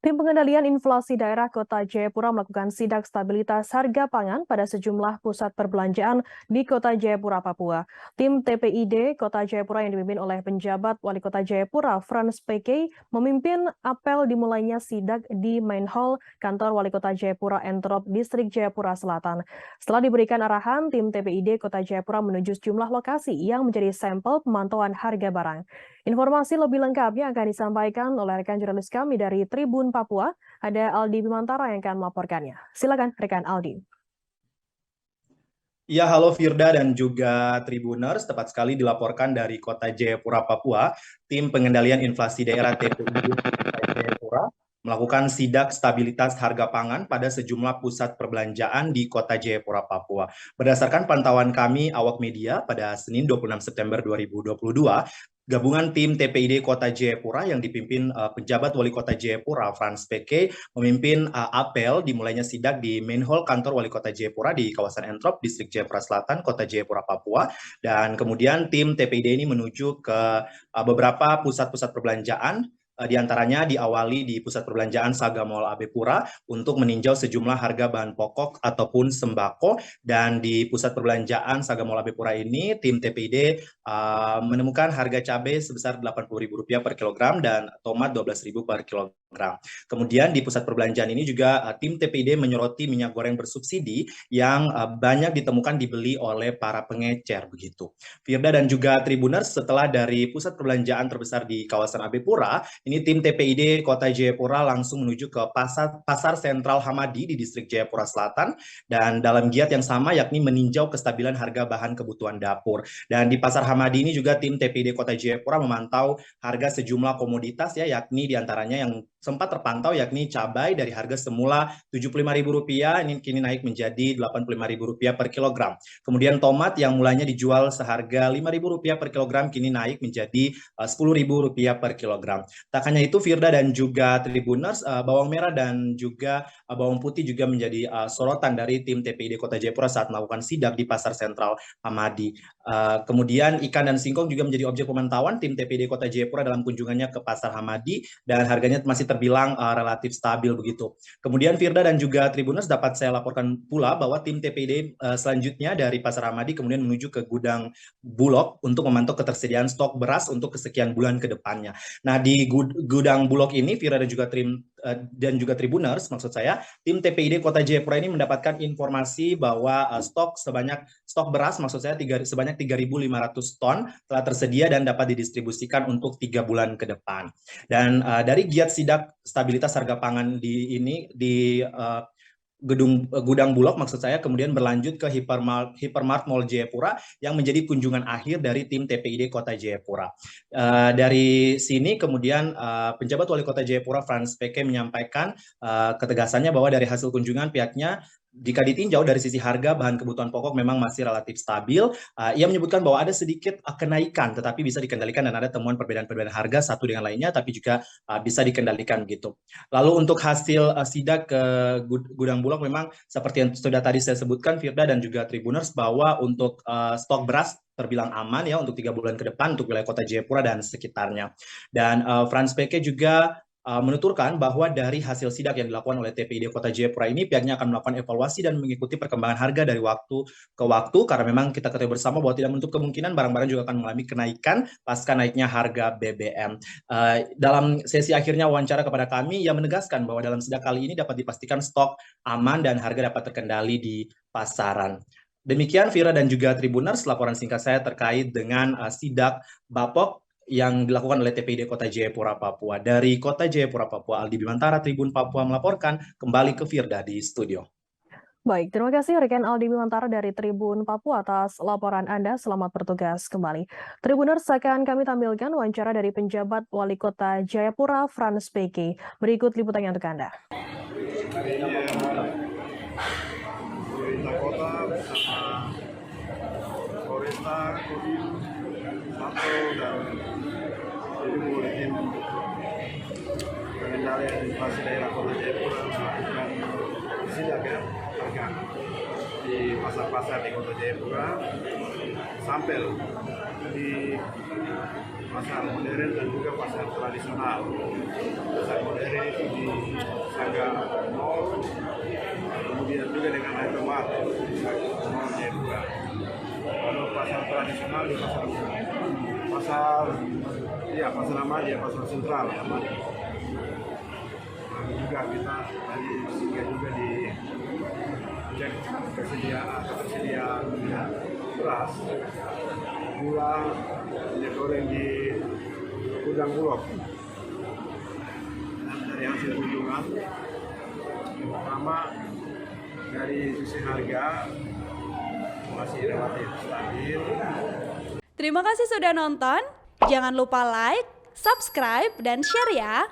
Tim Pengendalian Inflasi Daerah Kota Jayapura melakukan sidak stabilitas harga pangan pada sejumlah pusat perbelanjaan di Kota Jayapura, Papua. Tim TPID Kota Jayapura yang dipimpin oleh penjabat Wali Kota Jayapura, Frans PK, memimpin apel dimulainya sidak di Main Hall Kantor Wali Kota Jayapura Entrop, Distrik Jayapura Selatan. Setelah diberikan arahan, tim TPID Kota Jayapura menuju sejumlah lokasi yang menjadi sampel pemantauan harga barang. Informasi lebih lengkapnya akan disampaikan oleh rekan jurnalis kami dari Tribun Papua, ada Aldi Bimantara yang akan melaporkannya. Silakan rekan Aldi. Ya, halo Firda dan juga Tribuners, tepat sekali dilaporkan dari Kota Jayapura, Papua, tim pengendalian inflasi daerah TPID Kota Jayapura melakukan sidak stabilitas harga pangan pada sejumlah pusat perbelanjaan di Kota Jayapura, Papua. Berdasarkan pantauan kami awak media pada Senin 26 September 2022, gabungan tim TPID Kota Jayapura yang dipimpin penjabat Wali Kota Jayapura, Frans PK, memimpin apel dimulainya sidak di Main Hall Kantor Wali Kota Jayapura di kawasan Entrop, Distrik Jayapura Selatan, Kota Jayapura, Papua. Dan kemudian tim TPID ini menuju ke beberapa pusat-pusat perbelanjaan, di antaranya diawali di pusat perbelanjaan Saga Mall Abepura untuk meninjau sejumlah harga bahan pokok ataupun sembako. Dan di pusat perbelanjaan Saga Mall Abepura ini, tim TPID menemukan harga cabai sebesar Rp80.000 per kilogram dan tomat Rp12.000 per kilogram. Kemudian di pusat perbelanjaan ini juga tim TPID menyoroti minyak goreng bersubsidi yang banyak ditemukan dibeli oleh para pengecer begitu. Firda dan juga Tribuners, setelah dari pusat perbelanjaan terbesar di kawasan Abepura, ini tim TPID Kota Jayapura langsung menuju ke Pasar Sentral Hamadi di Distrik Jayapura Selatan, dan dalam giat yang sama yakni meninjau kestabilan harga bahan kebutuhan dapur. Dan di Pasar Hamadi ini juga tim TPID Kota Jayapura memantau harga sejumlah komoditas ya, yakni diantaranya yang sempat terpantau yakni cabai dari harga semula Rp75.000 ini kini naik menjadi Rp85.000 per kilogram. Kemudian tomat yang mulanya dijual seharga Rp5.000 per kilogram kini naik menjadi Rp10.000 per kilogram. Tak hanya itu, Firda dan juga Tribuners, bawang merah dan juga bawang putih juga menjadi sorotan dari tim TPID Kota Jayapura saat melakukan sidak di Pasar Sentral Hamadi. Kemudian ikan dan singkong juga menjadi objek pemantauan tim TPID Kota Jayapura dalam kunjungannya ke Pasar Hamadi, dan harganya masih terbilang relatif stabil begitu. Kemudian Firda dan juga Tribuners, dapat saya laporkan pula bahwa tim TPID selanjutnya dari Pasar Hamadi kemudian menuju ke gudang Bulog untuk memantau ketersediaan stok beras untuk kesekian bulan ke depannya. Nah, di gudang Bulog ini, Firda dan juga Tribuners, maksud saya, tim TPID Kota Jayapura ini mendapatkan informasi bahwa stok beras, maksud saya sebanyak 3.500 ton telah tersedia dan dapat didistribusikan untuk 3 bulan ke depan. Dan dari giat sidak stabilitas harga pangan di gudang Bulog, maksud saya, kemudian berlanjut ke Hypermart Mall Jayapura yang menjadi kunjungan akhir dari tim TPID Kota Jayapura. Dari sini kemudian penjabat Wali Kota Jayapura Frans PK menyampaikan ketegasannya bahwa dari hasil kunjungan pihaknya, jika ditinjau dari sisi harga bahan kebutuhan pokok memang masih relatif stabil. Ia menyebutkan bahwa ada sedikit kenaikan tetapi bisa dikendalikan dan ada temuan perbedaan harga satu dengan lainnya tapi juga bisa dikendalikan gitu. Lalu untuk hasil sidak ke gudang Bulog memang seperti yang sudah tadi saya sebutkan, Firda dan juga Tribuners, bahwa untuk stok beras terbilang aman ya untuk 3 bulan ke depan untuk wilayah Kota Jayapura dan sekitarnya. Dan Frans PK juga menuturkan bahwa dari hasil sidak yang dilakukan oleh TPID Kota Jayapura ini, pihaknya akan melakukan evaluasi dan mengikuti perkembangan harga dari waktu ke waktu, karena memang kita ketahui bersama bahwa tidak menutup kemungkinan barang-barang juga akan mengalami kenaikan pasca naiknya harga BBM. Dalam sesi akhirnya wawancara kepada kami, ia menegaskan bahwa dalam sidak kali ini dapat dipastikan stok aman dan harga dapat terkendali di pasaran. Demikian Vira dan juga Tribuners, laporan singkat saya terkait dengan sidak Bapok yang dilakukan oleh TPID Kota Jayapura, Papua. Dari Kota Jayapura, Papua, Aldi Bimantara, Tribun Papua melaporkan. Kembali ke Firda di studio. Baik, terima kasih rekan Aldi Bimantara dari Tribun Papua atas laporan Anda. Selamat bertugas kembali. Tribuners, akan kami tampilkan wawancara dari penjabat Wali Kota Jayapura, Frans PK. Berikut liputannya untuk Anda. Pemerintah kota bersama Polresta, Kodim, Satu, dan jadi oleh tim pengendalian inflasi daerah Kota Jayapura melakukan sidak ya harga di pasar-pasar di Kota Jayapura, sampel di pasar modern dan juga pasar tradisional. Pasar modern itu di 4 Jayapura. Kalau pasar tradisional di pasar Amadi, pasar sentral Amadi. Juga kita tadi juga di cek ketersediaan beras, gula, minyak goreng di gudang Bulog. Dan dari hasil kunjungan, yang pertama dari sisi harga masih relatif stabil. Terima kasih sudah nonton. Jangan lupa like, subscribe, dan share ya.